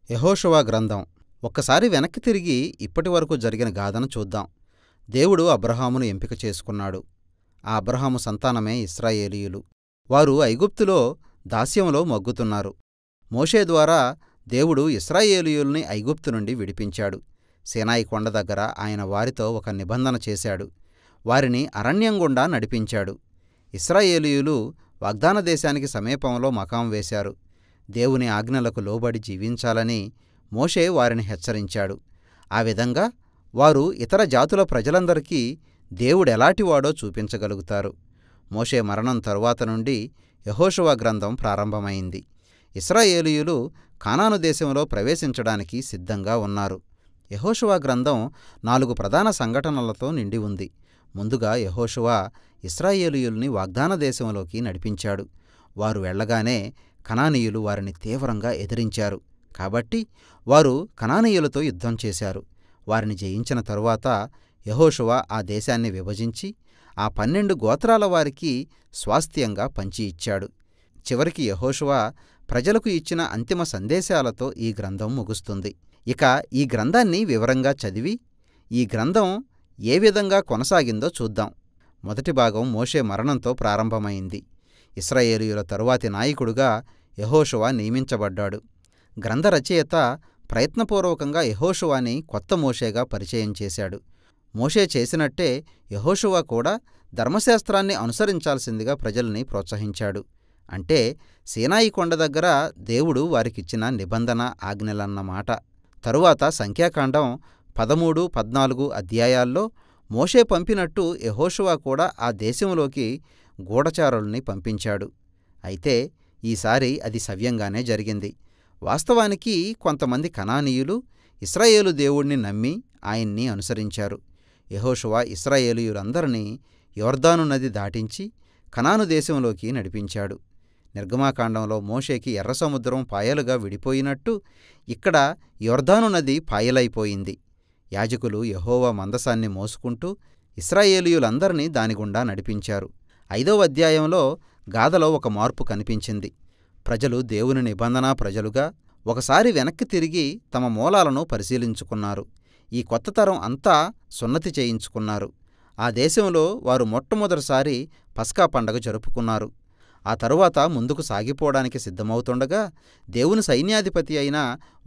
యెహోషువ గ్రంథం. ఒక్కసారి వెనక్కి తిరిగి ఇప్పటివరకు జరిగిన గాథను చూద్దాం. దేవుడు అబ్రాహామును ఎంపిక చేసుకున్నాడు. ఆ అబ్రాహాము సంతానమే ఇశ్రాయేలీయులు. వారు ఐగుప్తులో దాస్యంలో మగ్గుతున్నారు. మోషే ద్వారా దేవుడు ఇశ్రాయేలీయుల్ని ఐగుప్తు నుండి విడిపించాడు. సీనాయి కొండ దగ్గర ఆయన వారితో ఒక నిబంధన చేశాడు. వారిని అరణ్యం గుండా నడిపించాడు. ఇశ్రాయేలీయులు వాగ్దాన దేశానికి సమీపంలో మకాం వేశారు. దేవుని ఆజ్ఞలకు లోబడి జీవించాలని మోషే వారిని హెచ్చరించాడు. ఆ విధంగా వారు ఇతర జాతుల ప్రజలందరికీ దేవుడెలాటివాడో చూపించగలుగుతారు. మోషే మరణం తరువాత నుండి యెహోషువ గ్రంథం ప్రారంభమైంది. ఇశ్రాయేలీయులు కానాను దేశంలో ప్రవేశించడానికి సిద్ధంగా ఉన్నారు. యెహోషువ గ్రంథం 4 ప్రధాన సంఘటనలతో నిండి ఉంది. ముందుగా యెహోషువ ఇశ్రాయేలీయుల్ని వాగ్దాన దేశంలోకి నడిపించాడు. వారు వెళ్ళగానే కనానీయులు వారిని తీవ్రంగా ఎదిరించారు. కాబట్టి వారు కనానీయులతో యుద్ధం చేశారు. వారిని జయించిన తరువాత యెహోషువ ఆ దేశాన్ని విభజించి ఆ 12 గోత్రాల వారికి స్వాస్థ్యంగా పంచి ఇచ్చాడు. చివరికి యెహోషువ ప్రజలకు ఇచ్చిన అంతిమ సందేశాలతో ఈ గ్రంథం ముగుస్తుంది. ఇక ఈ గ్రంథాన్ని వివరంగా చదివి ఈ గ్రంథం ఏ విధంగా కొనసాగిందో చూద్దాం. మొదటి భాగం మోషే మరణంతో ప్రారంభమైంది. ఇశ్రాయేలీయుల తరువాతి నాయకుడుగా యెహోషువ నియమించబడ్డాడు. గ్రంథ రచయిత ప్రయత్నపూర్వకంగా యెహోషువని కొత్త మోషేగా పరిచయం చేశాడు. మోషే చేసినట్టే యెహోషువ కూడా ధర్మశాస్త్రాన్ని అనుసరించాల్సిందిగా ప్రజల్ని ప్రోత్సహించాడు. అంటే సీనాయి కొండ దగ్గర దేవుడు వారికిచ్చిన నిబంధన ఆజ్ఞలన్నమాట. తరువాత సంఖ్యాకాండం 13, 14 అధ్యాయాల్లో మోషే పంపినట్టు యెహోషువ కూడా ఆ దేశంలోకి గూఢచారుల్ని పంపించాడు. అయితే ఈసారి అది సవ్యంగానే జరిగింది. వాస్తవానికి కొంతమంది కనానీయులు ఇశ్రాయేలు దేవుణ్ణి నమ్మి ఆయన్ని అనుసరించారు. యెహోషువ ఇశ్రాయేలీయులందరినీ యొర్దాను నది దాటించి కనాను దేశంలోకి నడిపించాడు. నిర్గమాకాండంలో మోషేకి ఎర్రసముద్రం పాయలుగా విడిపోయినట్టు ఇక్కడ యొర్దాను నది పాయలైపోయింది. యాజకులు యెహోవా మందసాన్ని మోసుకుంటూ ఇశ్రాయేలీయులందరినీ దానిగుండా నడిపించారు. 5వ అధ్యాయంలో గాథలో ఒక మార్పు కనిపించింది. ప్రజలు దేవుని నిబంధనా ప్రజలుగా ఒకసారి వెనక్కి తిరిగి తమ మూలాలను పరిశీలించుకున్నారు. ఈ కొత్త తరం అంతా సున్నతి చేయించుకున్నారు. ఆ దేశంలో వారు మొట్టమొదటిసారి పస్కా పండగ జరుపుకున్నారు. ఆ తరువాత ముందుకు సాగిపోవడానికి సిద్ధమవుతుండగా దేవుని సైన్యాధిపతి అయిన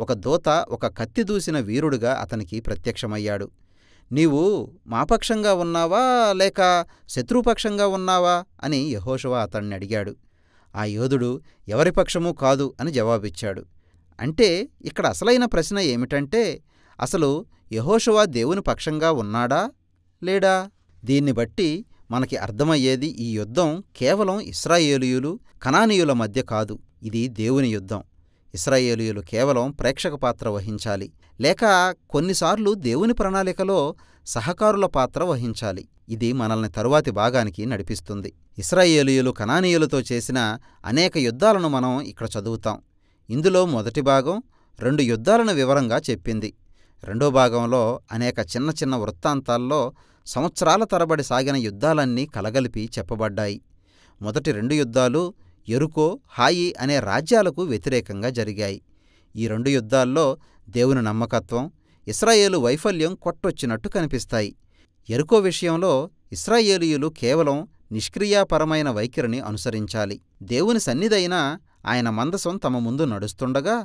ఒక దూత ఒక కత్తి దూసిన వీరుడుగా అతనికి ప్రత్యక్షమయ్యాడు. నీవు మా పక్షంగా ఉన్నావా లేక శత్రుపక్షంగా ఉన్నావా అని యెహోషువ అతన్ని అడిగాడు. ఆ యోధుడు ఎవరి పక్షమూ కాదు అని జవాబిచ్చాడు. అంటే ఇక్కడ అసలైన ప్రశ్న ఏమిటంటే అసలు యెహోషువ దేవుని పక్షంగా ఉన్నాడా లేడా? దీన్ని బట్టి మనకి అర్థమయ్యేది ఈ యుద్ధం కేవలం ఇశ్రాయేలీయులు కనానీయుల మధ్య కాదు. ఇది దేవుని యుద్ధం. ఇశ్రాయేలీయులు కేవలం ప్రేక్షక పాత్ర వహించాలి, లేక కొన్నిసార్లు దేవుని ప్రణాళికలో సహకారుల పాత్ర వహించాలి. ఇది మనల్ని తరువాతి భాగానికి నడిపిస్తుంది. ఇశ్రాయేలీయులు కనానీయులతో చేసిన అనేక యుద్ధాలను మనం ఇక్కడ చదువుతాం. ఇందులో మొదటి భాగం 2 యుద్ధాలను వివరంగా చెప్పింది. రెండో భాగంలో అనేక చిన్న చిన్న వృత్తాంతాల్లో సంవత్సరాల తరబడి సాగిన యుద్ధాలన్నీ కలగలిపి చెప్పబడ్డాయి. మొదటి 2 యుద్ధాలు యెరికో, హాయి అనే రాజ్యాలకు వ్యతిరేకంగా జరిగాయి. ఈ 2 యుద్ధాల్లో దేవుని నమ్మకత్వం, ఇశ్రాయేలు వైఫల్యం కొట్టొచ్చినట్టు కనిపిస్తాయి. యెరికో విషయంలో ఇశ్రాయేలీయులు కేవలం నిష్క్రియాపరమైన వైఖరిని అనుసరించాలి. దేవుని సన్నిధైన ఆయన మందసం తమ ముందు నడుస్తుండగా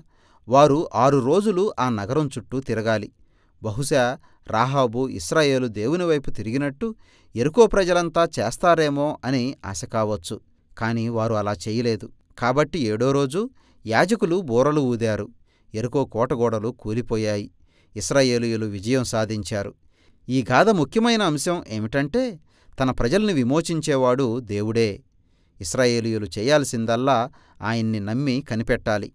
వారు 6 రోజులు ఆ నగరం చుట్టూ తిరగాలి. బహుశా రాహాబు ఇశ్రాయేలు దేవుని వైపు తిరిగినట్టు యెరికో ప్రజలంతా చేస్తారేమో అని ఆశ కావచ్చు. కాని వారు అలా చేయలేదు. కాబట్టి 7వ రోజు యాజకులు బూరలు ఊదారు. యెరికో కోటగోడలు కూలిపోయాయి. ఇశ్రాయేలీయులు విజయం సాధించారు. ఈ గాథ ముఖ్యమైన అంశం ఏమిటంటే తన ప్రజల్ని విమోచించేవాడు దేవుడే. ఇశ్రాయేలీయులు చేయాల్సిందల్లా ఆయన్ని నమ్మి కనిపెట్టాలి.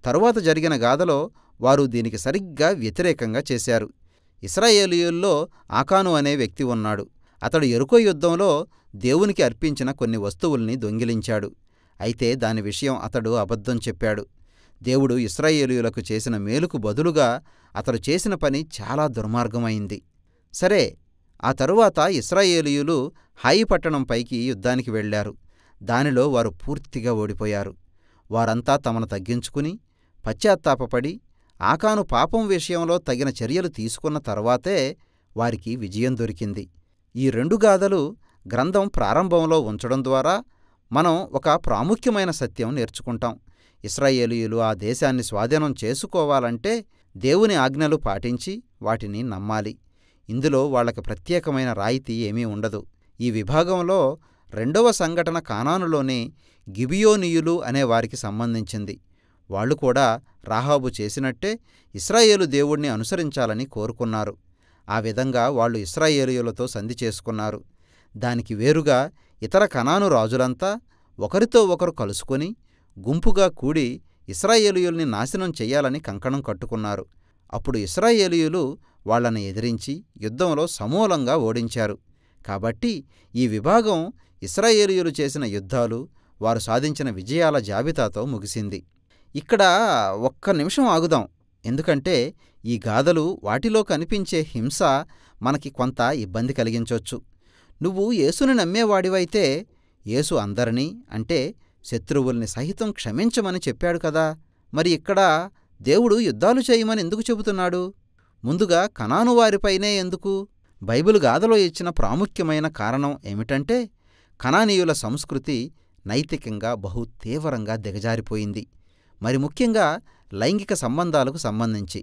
తరువాత జరిగిన గాథలో వారు దీనికి సరిగ్గా వ్యతిరేకంగా చేశారు. ఇశ్రాయేలీయుల్లో ఆకాను అనే వ్యక్తి ఉన్నాడు. అతడు యెరికో యుద్ధంలో దేవునికి అర్పించిన కొన్ని వస్తువుల్ని దొంగిలించాడు. అయితే దాని విషయం అతడు అబద్ధం చెప్పాడు. దేవుడు ఇశ్రాయేలీయులకు చేసిన మేలుకు బదులుగా అతడు చేసిన పని చాలా దుర్మార్గమైంది. సరే, ఆ తరువాత ఇశ్రాయేలీయులు హాయి పట్టణంపైకి యుద్ధానికి వెళ్లారు. దానిలో వారు పూర్తిగా ఓడిపోయారు. వారంతా తమను తగ్గించుకుని పశ్చాత్తాపపడి ఆకాను పాపం విషయంలో తగిన చర్యలు తీసుకున్న తర్వాతే వారికి విజయం దొరికింది. ఈ 2 గాథలు గ్రంథం ప్రారంభంలో ఉంచడం ద్వారా మనం ఒక ప్రాముఖ్యమైన సత్యం నేర్చుకుంటాం. ఇశ్రాయేలీయులు ఆ దేశాన్ని స్వాధీనం చేసుకోవాలంటే దేవుని ఆజ్ఞలు పాటించి వాటిని నమ్మాలి. ఇందులో వాళ్లకి ప్రత్యేకమైన రాయితీ ఏమీ ఉండదు. ఈ విభాగంలో 2వ సంఘటన కానానులోని గిబియోనీయులు అనే వారికి సంబంధించింది. వాళ్లు కూడా రాహాబు చేసినట్టే ఇశ్రాయేలు దేవుణ్ణి అనుసరించాలని కోరుకున్నారు. ఆ విధంగా వాళ్ళు ఇశ్రాయేలీయులతో సంధి చేసుకున్నారు. దానికి వేరుగా ఇతర కనాను రాజులంతా ఒకరితో ఒకరు కలుసుకొని గుంపుగా కూడి ఇశ్రాయేలీయుల్ని నాశనం చెయ్యాలని కంకణం కట్టుకున్నారు. అప్పుడు ఇశ్రాయేలీయులు వాళ్లను ఎదిరించి యుద్ధంలో సమూలంగా ఓడించారు. కాబట్టి ఈ విభాగం ఇశ్రాయేలీయులు చేసిన యుద్ధాలు, వారు సాధించిన విజయాల జాబితాతో ముగిసింది. ఇక్కడ ఒక్క నిమిషం ఆగుదాం. ఎందుకంటే ఈ గాథలు, వాటిలో కనిపించే హింస మనకి కొంత ఇబ్బంది కలిగించొచ్చు. నువ్వు యేసుని నమ్మేవాడివైతే యేసు అందరినీ, అంటే శత్రువుల్ని సహితం క్షమించమని చెప్పాడు కదా. మరి ఇక్కడ దేవుడు యుద్ధాలు చేయమని ఎందుకు చెబుతున్నాడు? ముందుగా కనాను వారిపైనే ఎందుకు? బైబిలు గాథలో ఇచ్చిన ప్రాముఖ్యమైన కారణం ఏమిటంటే కనానీయుల సంస్కృతి నైతికంగా బహు తీవ్రంగా దిగజారిపోయింది. మరి ముఖ్యంగా లైంగిక సంబంధాలకు సంబంధించి.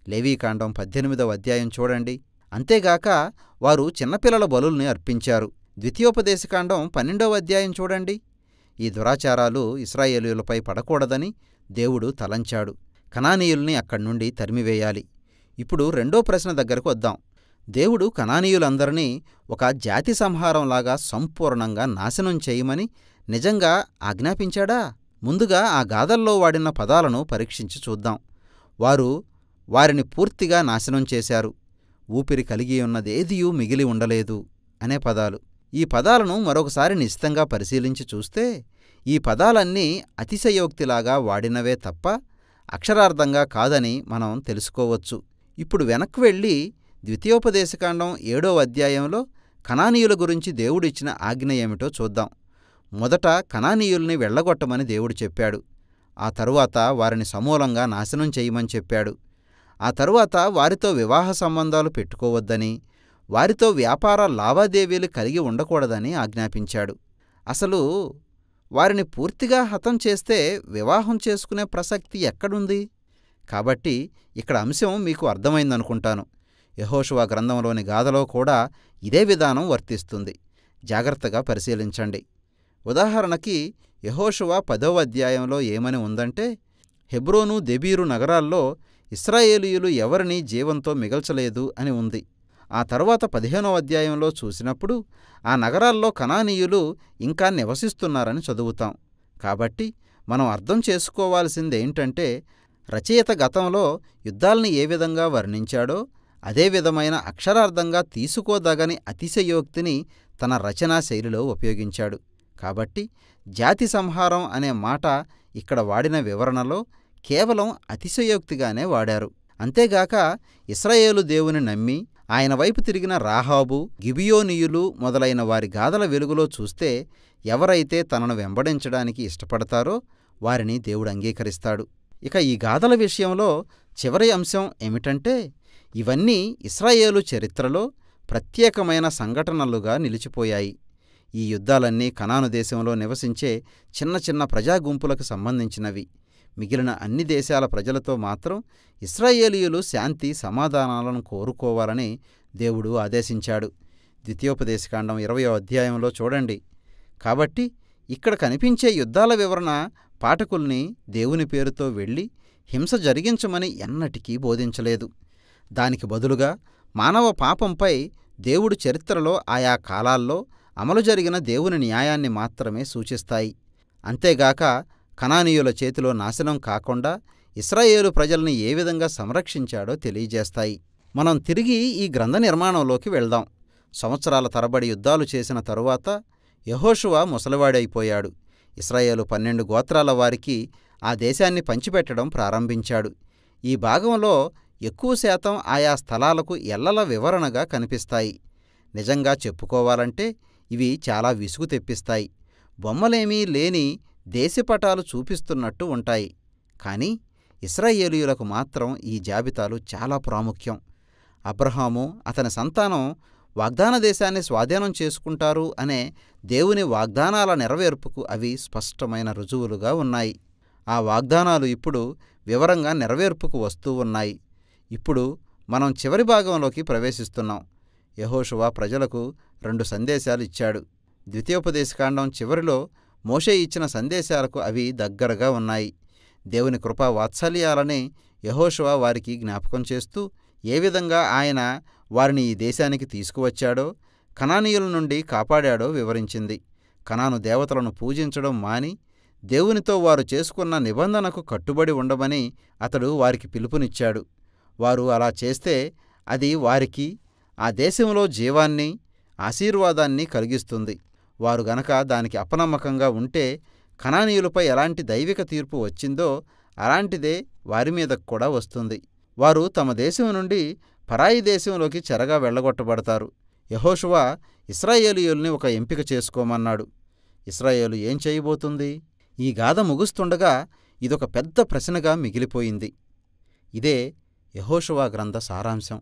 లేవీకాండం 18వ అధ్యాయం చూడండి. అంతేగాక వారు చిన్నపిల్లల బలుల్ని అర్పించారు. ద్వితీయోపదేశకాండం 12వ అధ్యాయం చూడండి. ఈ దురాచారాలు ఇశ్రాయేలీయులపై పడకూడదని దేవుడు తలంచాడు. కనానీయుల్ని అక్కడ్నుండి తరిమివేయాలి. ఇప్పుడు 2వ ప్రశ్న దగ్గరకు వద్దాం. దేవుడు కనానీయులందరినీ ఒక జాతి సంహారంలాగా సంపూర్ణంగా నాశనం చేయమని నిజంగా ఆజ్ఞాపించాడా? ముందుగా ఆ గాథల్లో వాడిన పదాలను పరీక్షించి చూద్దాం. వారిని పూర్తిగా నాశనం చేశారు. ఊపిరి కలిగియున్నదేదియూ మిగిలి ఉండలేదు అనే పదాలు. ఈ పదాలను మరొకసారి నిశితంగా పరిశీలించి చూస్తే ఈ పదాలన్నీ అతిశయోక్తిలాగా వాడినవే తప్ప అక్షరార్థంగా కాదని మనం తెలుసుకోవచ్చు. ఇప్పుడు వెనక్కు వెళ్ళి ద్వితీయోపదేశకాండం 7వ అధ్యాయంలో కనానీయుల గురించి దేవుడిచ్చిన ఆజ్ఞ ఏమిటో చూద్దాం. మొదట కనానీయుల్ని వెళ్ళగొట్టమని దేవుడు చెప్పాడు. ఆ తరువాత వారిని సమూలంగా నాశనం చేయమని చెప్పాడు. ఆ తరువాత వారితో వివాహ సంబంధాలు పెట్టుకోవద్దని, వారితో వ్యాపార లావాదేవీలు కలిగి ఉండకూడదని ఆజ్ఞాపించాడు. అసలు వారిని పూర్తిగా హతం చేస్తే వివాహం చేసుకునే ప్రసక్తి ఎక్కడుంది? కాబట్టి ఇక్కడ అంశం మీకు అర్థమైందనుకుంటాను. యెహోషువ గ్రంథంలోని గాథలో కూడా ఇదే విధానం వర్తిస్తుంది. జాగ్రత్తగా పరిశీలించండి. ఉదాహరణకి యెహోషువ 10వ అధ్యాయంలో ఏమని ఉందంటే, హెబ్రోను, దెబీరు నగరాల్లో ఇశ్రాయేలీయులు ఎవరినీ జీవంతో మిగల్చలేదు అని ఉంది. ఆ తరువాత 15వ అధ్యాయంలో చూసినప్పుడు ఆ నగరాల్లో కనానీయులు ఇంకా నివసిస్తున్నారని చదువుతాం. కాబట్టి మనం అర్థం చేసుకోవాల్సిందేంటంటే రచయిత గతంలో యుద్ధాల్ని ఏ విధంగా వర్ణించాడో అదే విధమైన అక్షరార్థంగా తీసుకోదగని అతిశయోక్తిని తన రచనా శైలిలో ఉపయోగించాడు. కాబట్టి జాతి సంహారం అనే మాట ఇక్కడ వాడిన వివరణలో కేవలం అతిశయోక్తిగానే వాడారు. అంతేగాక ఇశ్రాయేలు దేవుని నమ్మి ఆయన వైపు తిరిగిన రాహాబు, గిబియోనీయులు మొదలైన వారి గాథల వెలుగులో చూస్తే ఎవరైతే తనను వెంబడించడానికి ఇష్టపడతారో వారిని దేవుడు అంగీకరిస్తాడు. ఇక ఈ గాథల విషయంలో చివరి అంశం ఏమిటంటే ఇవన్నీ ఇశ్రాయేలు చరిత్రలో ప్రత్యేకమైన సంఘటనలుగా నిలిచిపోయాయి. ఈ యుద్ధాలన్నీ కనాను దేశంలో నివసించే చిన్న చిన్న ప్రజాగుంపులకు సంబంధించినవి. మిగిలిన అన్ని దేశాల ప్రజలతో మాత్రం ఇశ్రాయేలీయులు శాంతి సమాధానాలను కోరుకోవాలని దేవుడు ఆదేశించాడు. ద్వితీయోపదేశకాండం 20వ అధ్యాయంలో చూడండి. కాబట్టి ఇక్కడ కనిపించే యుద్ధాల వివరణ పాఠకుల్ని దేవుని పేరుతో వెళ్ళి హింస జరిగించమని ఎన్నటికీ బోధించలేదు. దానికి బదులుగా మానవ పాపంపై దేవుడు చరిత్రలో ఆయా కాలాల్లో అమలు జరిగిన దేవుని న్యాయాన్ని మాత్రమే సూచిస్తాయి. అంతేగాక కనానీయుల చేతిలో నాశనం కాకుండా ఇశ్రాయేలు ప్రజల్ని ఏ విధంగా సంరక్షించాడో తెలియజేస్తాయి. మనం తిరిగి ఈ గ్రంథ నిర్మాణంలోకి వెళ్దాం. సంవత్సరాల తరబడి యుద్ధాలు చేసిన తరువాత యెహోషువ ముసలివాడైపోయాడు. ఇశ్రాయేలు 12 గోత్రాల వారికి ఆ దేశాన్ని పంచిపెట్టడం ప్రారంభించాడు. ఈ భాగంలో ఎక్కువ శాతం ఆయా స్థలాలకు ఎల్లల వివరణగా కనిపిస్తాయి. నిజంగా చెప్పుకోవాలంటే ఇవి చాలా విసుగు తెప్పిస్తాయి. బొమ్మలేమీ లేని దేశపటాలు చూపిస్తున్నట్టు ఉంటాయి. కానీ ఇశ్రాయేలీయులకు మాత్రం ఈ జాబితాలు చాలా ప్రాముఖ్యం. అబ్రహాము అతని సంతానం వాగ్దాన దేశాన్ని స్వాధీనం చేసుకుంటారు అనే దేవుని వాగ్దానాల నెరవేర్పుకు అవి స్పష్టమైన రుజువులుగా ఉన్నాయి. ఆ వాగ్దానాలు ఇప్పుడు వివరంగా నెరవేర్పుకు వస్తూ ఉన్నాయి. ఇప్పుడు మనం చివరి భాగంలోకి ప్రవేశిస్తున్నాం. యెహోషువ ప్రజలకు 2 సందేశాలు ఇచ్చాడు. ద్వితీయోపదేశకాండం చివరిలో మోషే ఇచ్చిన సందేశాలకు అవి దగ్గరగా ఉన్నాయి. దేవుని కృపా వాత్సల్యాలని యెహోషువ వారికి జ్ఞాపకం చేస్తూ ఏ విధంగా ఆయన వారిని ఈ దేశానికి తీసుకువచ్చాడో, కనానీయుల నుండి కాపాడాడో వివరించింది. కనాను దేవతలను పూజించడం మాని దేవునితో వారు చేసుకున్న నిబంధనకు కట్టుబడి ఉండమని అతడు వారికి పిలుపునిచ్చాడు. వారు అలా చేస్తే అది వారికి ఆ దేశంలో జీవాన్ని, ఆశీర్వాదాన్ని కలిగిస్తుంది. వారు గనక దానికి అపనమ్మకంగా ఉంటే కనానీయులపై ఎలాంటి దైవిక తీర్పు వచ్చిందో అలాంటిదే వారి మీదకు కూడా వస్తుంది. వారు తమ దేశం నుండి పరాయి దేశంలోకి చెరగా వెళ్ళగొట్టబడతారు. యెహోషువ ఇశ్రాయేలీయుల్ని ఒక ఎంపిక చేసుకోమన్నాడు. ఇశ్రాయేలు ఏం చేయబోతుంది? ఈ గాథ ముగుస్తుండగా ఇదొక పెద్ద ప్రశ్నగా మిగిలిపోయింది. ఇదే యెహోషువ గ్రంథ సారాంశం.